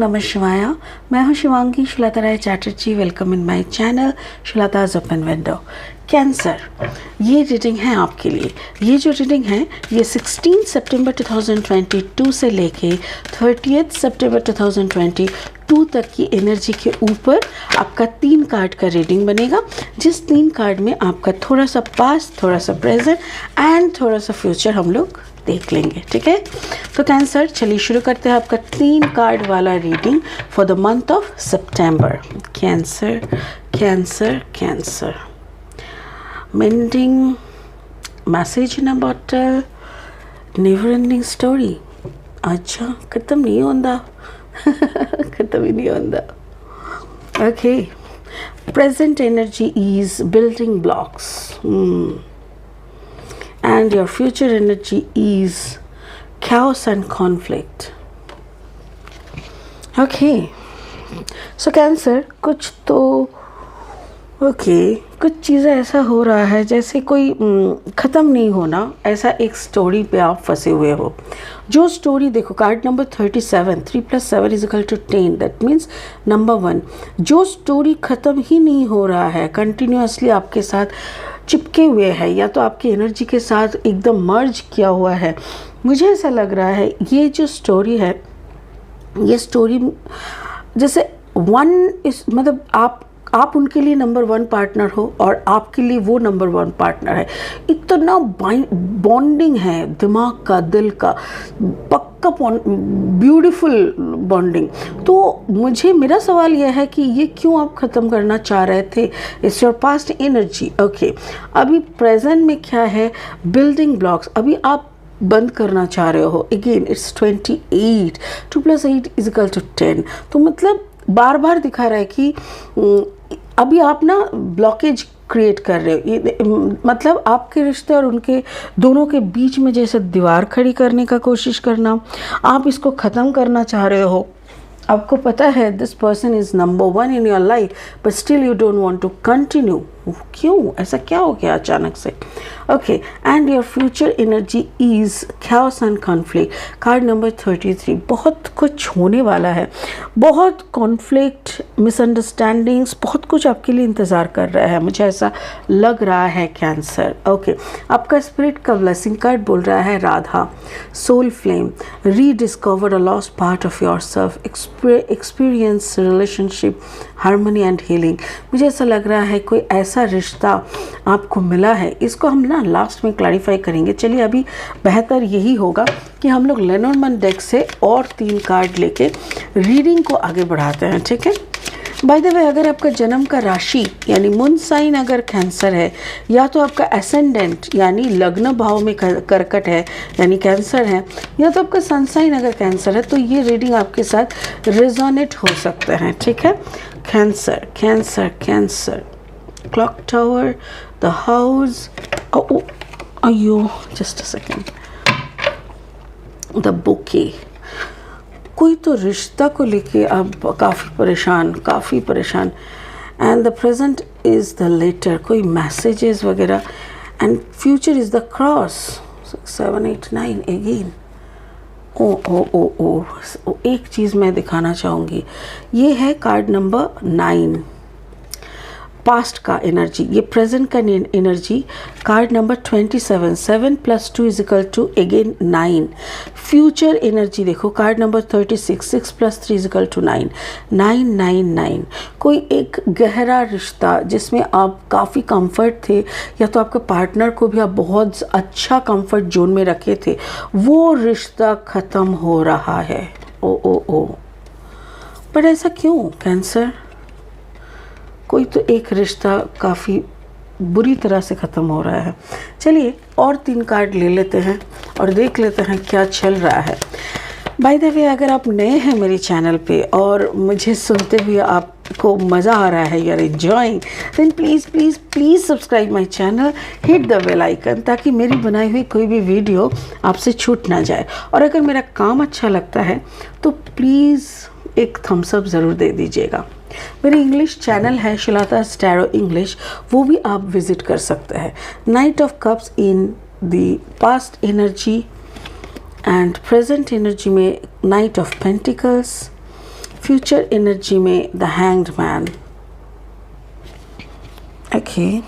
नमः शिवाय। मैं हूं Shivangi Shulata Rai Chatterjee. Welcome in my channel Shulata's open window. Cancer, ये रीडिंग है आपके लिए। ये जो रीडिंग है ये 16 सितंबर 2022 से लेके 30 सितंबर 2022 तक की एनर्जी के ऊपर आपका 3 कार्ड का रीडिंग बनेगा, जिस 3 कार्ड में आपका थोड़ा सा पास्ट, थोड़ा सा प्रेजेंट एंड थोड़ा सा फ्यूचर हम लोग देख लेंगे। ठीक है, तो कैंसर चलिए शुरू करते हैं आपका 3 कार्ड वाला reading for the month of September. Cancer cancer cancer, mending, message in a bottle, never ending story. अच्छा, खत्म नहीं होता खत्म ही नहीं होता। Okay, present energy is building blocks and your future energy is chaos and conflict. Okay, so Cancer, कुछ तो कुछ चीज़ें ऐसा हो रहा है जैसे कोई ख़त्म नहीं होना, ऐसा एक स्टोरी पे आप फंसे हुए हो। जो स्टोरी देखो, card number 37, 3 + 7 = 10, that means number 1, जो स्टोरी ख़त्म ही नहीं हो रहा है, कंटिन्यूसली आपके साथ चिपके हुए है या तो आपकी एनर्जी के साथ एकदम मर्ज किया हुआ है। मुझे ऐसा लग रहा है ये जो स्टोरी है, ये स्टोरी जैसे मतलब आप उनके लिए नंबर 1 पार्टनर हो और आपके लिए वो नंबर 1 पार्टनर है। इतना बॉन्डिंग है, दिमाग का, दिल का, पक्का ब्यूटीफुल बॉन्डिंग। तो मेरा सवाल यह है कि ये क्यों आप ख़त्म करना चाह रहे थे? It's your past energy. Okay, अभी प्रेजेंट में क्या है? Building blocks. अभी आप बंद करना चाह रहे हो। Again it's 28, 2 + 8 = 10। तो मतलब बार बार दिखा रहा है कि अभी आप ना ब्लॉकेज क्रिएट कर रहे हो। ये मतलब आपके रिश्ते और उनके दोनों के बीच में जैसे दीवार खड़ी करने का कोशिश करना, आप इसको ख़त्म करना चाह रहे हो। आपको पता है this person is number 1 in your life, but still you don't want to continue. क्यों? ऐसा क्या हो गया अचानक से? Okay, and your future energy is chaos and conflict. Card number 33, बहुत कुछ होने वाला है, बहुत कॉन्फ्लिक्ट, मिसअंडरस्टैंडिंग्स, बहुत कुछ आपके लिए इंतज़ार कर रहा है, मुझे ऐसा लग रहा है कैंसर। ओके, आपका स्पिरिट का ब्लेसिंग कार्ड बोल रहा है Radha, soul flame, rediscover a lost part of yourself, experience relationship, harmony and healing. मुझे ऐसा लग रहा है कोई ऐसा रिश्ता आपको मिला है। इसको हम ना लास्ट में क्लैरिफाई करेंगे। चलिए, अभी बेहतर यही होगा कि हम लोग लेनोर्मन डेक से और 3 कार्ड लेके रीडिंग को आगे बढ़ाते हैं। ठीक है, बाय द वे, अगर आपका जन्म का राशि यानी मून साइन अगर कैंसर है, या तो आपका एसेंडेंट यानी लग्न भाव में कर्कट है यानी कैंसर है, या तो आपका सन साइन अगर कैंसर है, तो ये रीडिंग आपके साथ रेजोनेट हो सकते हैं। ठीक है, cancer cancer cancer, clock tower, the house, अयो just a second, the bouquet. कोई तो रिश्ता को लेके आप काफ़ी परेशान and the present is the letter, कोई मैसेजेस वगैरह, and future is the cross. 6, 7, 8, 9 again. ओ एक चीज़ मैं दिखाना चाहूँगी, ये है कार्ड नंबर 9, पास्ट का एनर्जी, ये प्रेजेंट का energy, card number 27, 7 + 2 = again 9। Future energy देखो, कार्ड नंबर 36, 6 + 3 = 9, 9 9 9। कोई एक गहरा रिश्ता जिसमें आप काफ़ी कंफर्ट थे, या तो आपके पार्टनर को भी आप बहुत अच्छा कंफर्ट जोन में रखे थे, वो रिश्ता ख़त्म हो रहा है। ओ पर ऐसा क्यों कैंसर? कोई तो एक रिश्ता काफ़ी बुरी तरह से ख़त्म हो रहा है। चलिए और 3 कार्ड ले लेते हैं और देख लेते हैं क्या चल रहा है। बाय द वे, अगर आप नए हैं मेरे चैनल पे और मुझे सुनते हुए आपको मज़ा आ रहा है, you are enjoying, then please please please subscribe my channel, hit the bell icon, ताकि मेरी बनाई हुई कोई भी वीडियो आपसे छूट ना जाए। और अगर मेरा काम अच्छा लगता है तो प्लीज़ एक थम्स अप ज़रूर दे दीजिएगा। मेरी इंग्लिश चैनल है शुलताज टैरो इंग्लिश, वो भी आप विज़िट कर सकते हैं। Knight of cups in the past energy and present energy में knight of pentacles, future energy में द हैंग्ड मैन। ओके,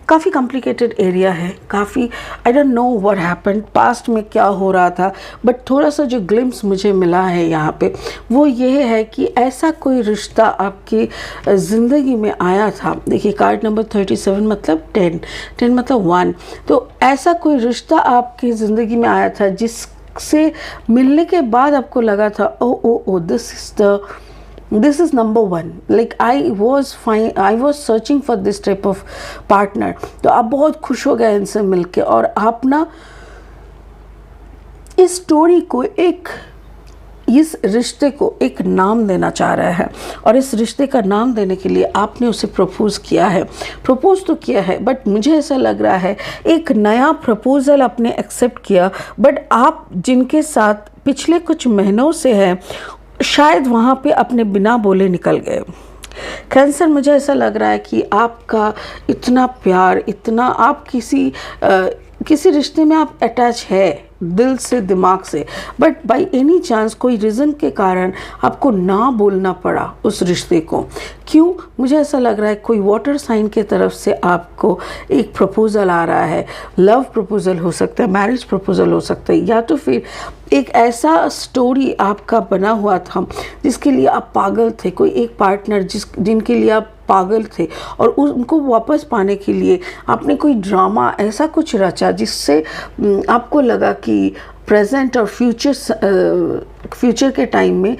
काफ़ी कॉम्प्लिकेटेड एरिया है, काफ़ी I don't know what happened, past में क्या हो रहा था, बट थोड़ा सा जो ग्लिम्स मुझे मिला है यहाँ पे वो ये है कि ऐसा कोई रिश्ता आपकी ज़िंदगी में आया था। देखिए कार्ड नंबर 37 मतलब 10 मतलब 1, तो ऐसा कोई रिश्ता आपकी ज़िंदगी में आया था जिससे मिलने के बाद आपको लगा था ओ this is number one, like I was searching for this type of partner। तो आप बहुत खुश हो गए इनसे मिलके और आप ना इस स्टोरी को इस रिश्ते को एक नाम देना चाह रहे हैं और इस रिश्ते का नाम देने के लिए आपने उसे प्रपोज किया है। प्रपोज तो किया है बट मुझे ऐसा लग रहा है एक नया प्रपोजल आपने एक्सेप्ट किया, बट आप जिनके साथ पिछले कुछ महीनों से हैं शायद वहाँ पे अपने बिना बोले निकल गए। कैंसर, मुझे ऐसा लग रहा है कि आपका इतना प्यार, इतना आप किसी रिश्ते में आप अटैच है दिल से दिमाग से, बट बाय एनी चांस कोई रीज़न के कारण आपको ना बोलना पड़ा उस रिश्ते को। क्यों? मुझे ऐसा लग रहा है कोई वाटर साइन के तरफ से आपको एक प्रपोज़ल आ रहा है। लव प्रपोज़ल हो सकता है, मैरिज प्रपोज़ल हो सकता है, या तो फिर एक ऐसा स्टोरी आपका बना हुआ था जिसके लिए आप पागल थे, कोई एक पार्टनर जिनके लिए आप पागल थे और उनको वापस पाने के लिए आपने कोई ड्रामा ऐसा कुछ रचा जिससे आपको लगा कि प्रेजेंट और फ्यूचर के टाइम में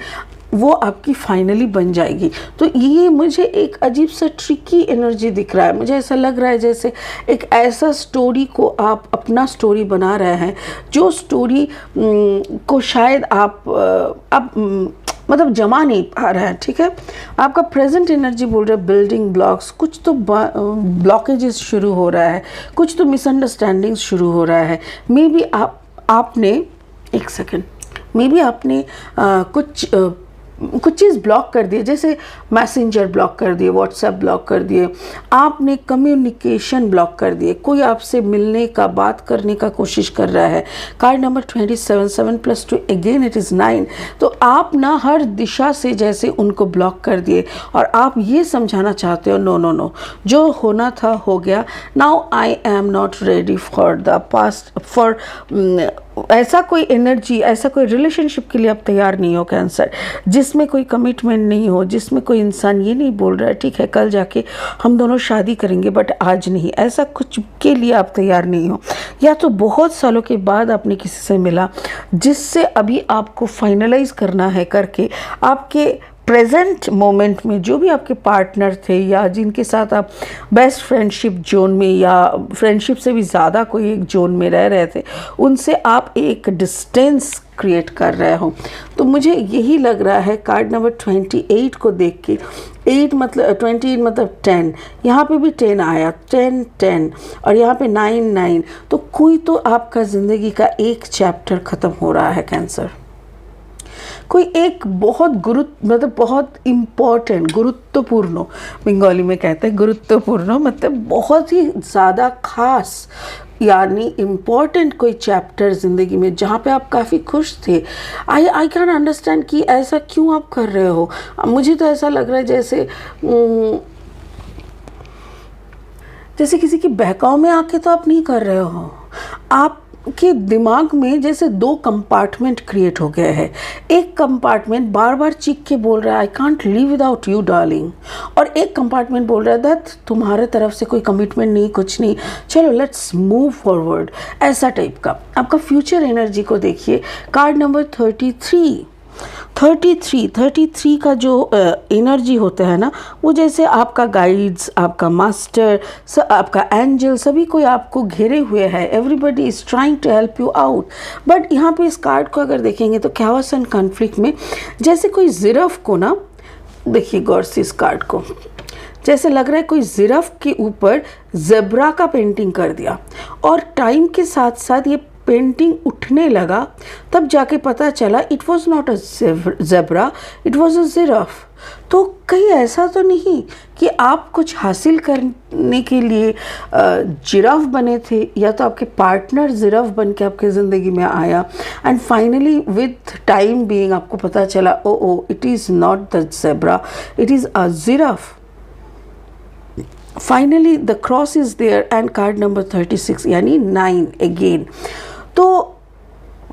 वो आपकी फाइनली बन जाएगी। तो ये मुझे एक अजीब सा ट्रिकी एनर्जी दिख रहा है। मुझे ऐसा लग रहा है जैसे एक ऐसा स्टोरी को आप अपना स्टोरी बना रहे हैं जो स्टोरी को शायद आप मतलब जमा नहीं पा रहे हैं। ठीक है, आपका प्रेजेंट एनर्जी बोल रहा है बिल्डिंग ब्लॉक्स, कुछ तो ब्लॉकेजेस शुरू हो रहा है, कुछ तो मिसअंडरस्टैंडिंग शुरू हो रहा है। मे बी आपने एक सेकेंड, मे बी आपने कुछ चीज़ ब्लॉक कर दिए, जैसे मैसेंजर ब्लॉक कर दिए, व्हाट्सएप ब्लॉक कर दिए, आपने कम्युनिकेशन ब्लॉक कर दिए, कोई आपसे मिलने का बात करने का कोशिश कर रहा है। Card number 27, 7 + 2 again it is 9। तो आप ना हर दिशा से जैसे उनको ब्लॉक कर दिए और आप ये समझाना चाहते हो नो, जो होना था हो गया। Now I am not ready for the past, for ऐसा कोई एनर्जी, ऐसा कोई रिलेशनशिप के लिए आप तैयार नहीं हो कैंसर, जिसमें कोई कमिटमेंट नहीं हो, जिसमें कोई इंसान ये नहीं बोल रहा है ठीक है कल जाके हम दोनों शादी करेंगे बट आज नहीं, ऐसा कुछ के लिए आप तैयार नहीं हो। या तो बहुत सालों के बाद आपने किसी से मिला जिससे अभी आपको फाइनलाइज करना है करके आपके प्रेजेंट मोमेंट में जो भी आपके पार्टनर थे या जिनके साथ आप बेस्ट फ्रेंडशिप जोन में या फ्रेंडशिप से भी ज़्यादा कोई एक जोन में रह रहे थे, उनसे आप एक डिस्टेंस क्रिएट कर रहे हो। तो मुझे यही लग रहा है कार्ड नंबर 28 को देख के, 28 मतलब 10, यहाँ पे भी 10 आया, 10 और यहाँ पे 9। तो कोई तो आपका ज़िंदगी का एक चैप्टर ख़त्म हो रहा है कैंसर। कोई एक बहुत बहुत इम्पॉर्टेंट, गुरुत्वपूर्ण, बंगाली में कहते हैं गुरुत्वपूर्ण, मतलब बहुत ही ज़्यादा खास यानी इम्पॉर्टेंट कोई चैप्टर ज़िंदगी में जहाँ पे आप काफ़ी खुश थे। आई कैन अंडरस्टैंड कि ऐसा क्यों आप कर रहे हो। मुझे तो ऐसा लग रहा है जैसे किसी की बहकाव में आके तो आप नहीं कर रहे हो, आप के दिमाग में जैसे 2 कंपार्टमेंट क्रिएट हो गए हैं। एक कंपार्टमेंट बार बार चीख के बोल रहा है I can't live without you darling, और एक कंपार्टमेंट बोल रहा है दैट तुम्हारे तरफ से कोई कमिटमेंट नहीं, कुछ नहीं, चलो लेट्स मूव फॉरवर्ड, ऐसा टाइप का। आपका फ्यूचर एनर्जी को देखिए, कार्ड नंबर 33 का जो एनर्जी होता है ना, वो जैसे आपका गाइड्स, आपका मास्टर, आपका एंजल, सभी कोई आपको घेरे हुए है। Everybody is trying to help you out. But यहाँ पे इस कार्ड को अगर देखेंगे तो कैओस एंड कॉन्फ्लिक्ट में जैसे कोई जिराफ को ना, देखिए गौर से इस कार्ड को, जैसे लग रहा है कोई जिराफ के ऊपर ज़ेब्रा का पेंटिंग कर दिया और टाइम के साथ साथ ये पेंटिंग उठने लगा, तब जाके पता चला it was not a zebra, it was a giraffe. तो कहीं ऐसा तो नहीं कि आप कुछ हासिल करने के लिए जिराफ बने थे, या तो आपके पार्टनर जिराफ बन के आपके ज़िंदगी में आया and finally with time being आपको पता चला oh it is not the zebra, it is a giraffe. Finally the cross is there and card number 36 यानी 9 अगेन। तो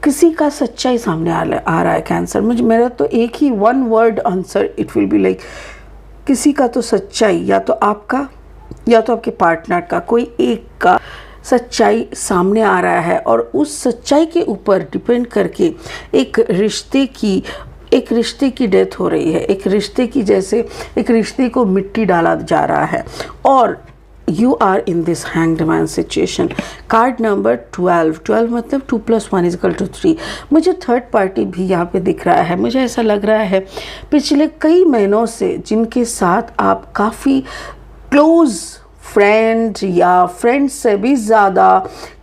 किसी का सच्चाई सामने आ रहा है कैंसर। मेरा तो एक ही one word answer it will be like, किसी का तो सच्चाई, या तो आपका या तो आपके पार्टनर का, कोई एक का सच्चाई सामने आ रहा है और उस सच्चाई के ऊपर डिपेंड करके एक रिश्ते की डेथ हो रही है, एक रिश्ते की, जैसे एक रिश्ते को मिट्टी डाला जा रहा है और you are in this hanged man situation। Card number 12 मतलब 2 + 1 = 3। मुझे थर्ड पार्टी भी यहाँ पे दिख रहा है। मुझे ऐसा लग रहा है पिछले कई महीनों से जिनके साथ आप काफ़ी क्लोज फ्रेंड या फ्रेंड से भी ज़्यादा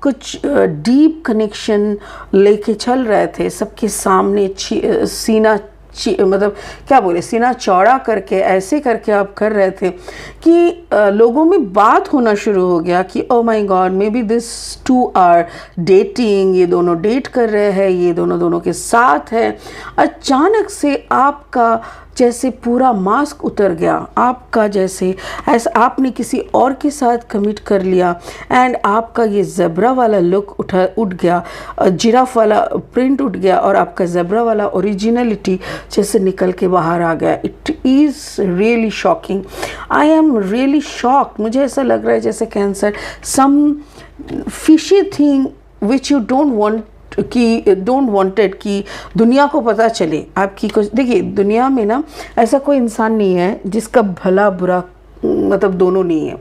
कुछ डीप कनेक्शन लेके चल रहे थे, सबके सामने सीना मतलब क्या बोले, सीना चौड़ा करके ऐसे करके आप कर रहे थे कि लोगों में बात होना शुरू हो गया कि oh my God maybe this 2 are dating, ये दोनों डेट कर रहे हैं, ये दोनों के साथ है। अचानक से आपका जैसे पूरा मास्क उतर गया, आपका जैसे ऐसा आपने किसी और के साथ कमिट कर लिया एंड आपका ये ज़ेब्रा वाला लुक उठ गया, जिराफ वाला प्रिंट उठ गया और आपका ज़ेब्रा वाला ओरिजिनलिटी जैसे निकल के बाहर आ गया। It is really shocking, I am really shocked. मुझे ऐसा लग रहा है जैसे Cancer some fishy thing which you don't wanted कि दुनिया को पता चले आपकी कुछ। देखिए दुनिया में ना ऐसा कोई इंसान नहीं है जिसका भला बुरा मतलब दोनों नहीं है।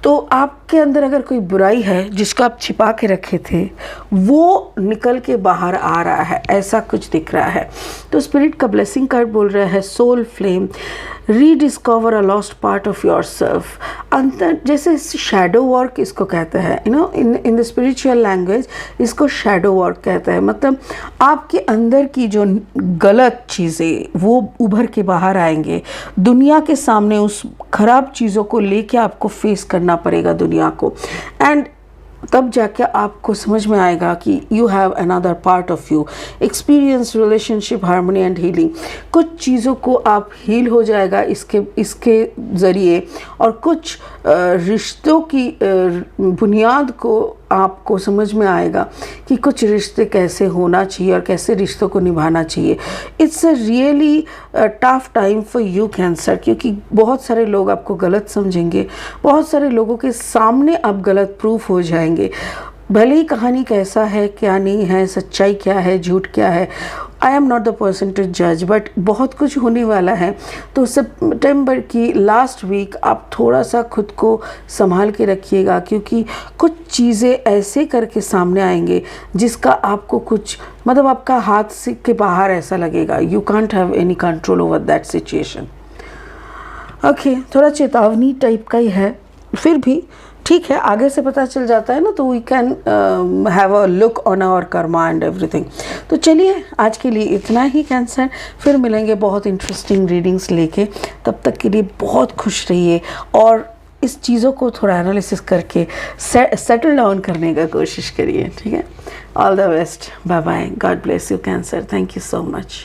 तो आपके अंदर अगर कोई बुराई है जिसको आप छिपा के रखे थे, वो निकल के बाहर आ रहा है, ऐसा कुछ दिख रहा है। तो स्पिरिट का ब्लेसिंग कार्ड बोल रहा है soul flame, rediscover a lost part of yourself. अंतर जैसे शैडो वर्क इसको कहते हैं, इन द स्पिरिचुअल लैंग्वेज इसको शैडो वर्क कहते हैं। मतलब आपके अंदर की जो गलत चीज़ें वो उभर के बाहर आएंगे, दुनिया के सामने उस खराब चीज़ों को लेके आपको फेस करना पड़ेगा दुनिया को, एंड तब जाके आपको समझ में आएगा कि you have another part of you, experience relationship harmony and healing. कुछ चीज़ों को आप हील हो जाएगा इसके ज़रिए, और कुछ रिश्तों की बुनियाद को आपको समझ में आएगा कि कुछ रिश्ते कैसे होना चाहिए और कैसे रिश्तों को निभाना चाहिए। It's a really tough time for you cancer, क्योंकि बहुत सारे लोग आपको गलत समझेंगे, बहुत सारे लोगों के सामने आप गलत प्रूफ हो जाएंगे। भले ही कहानी कैसा है, क्या नहीं है, सच्चाई क्या है, झूठ क्या है, I am not the person to जज, बट बहुत कुछ होने वाला है। तो सितंबर की लास्ट वीक आप थोड़ा सा खुद को संभाल के रखिएगा, क्योंकि कुछ चीज़ें ऐसे करके सामने आएंगे जिसका आपको कुछ मतलब आपका हाथ से के बाहर ऐसा लगेगा, you can't have any control over that situation. Okay, थोड़ा चेतावनी टाइप का ही है, फिर भी ठीक है, आगे से पता चल जाता है ना, तो we can have a look on our karma and everything. तो चलिए आज के लिए इतना ही कैंसर, फिर मिलेंगे बहुत इंटरेस्टिंग रीडिंग्स लेके। तब तक के लिए बहुत खुश रहिए और इस चीज़ों को थोड़ा एनालिसिस करके सेटल डाउन करने का कोशिश करिए। ठीक है, all the best, bye bye, God bless you Cancer, thank you so much.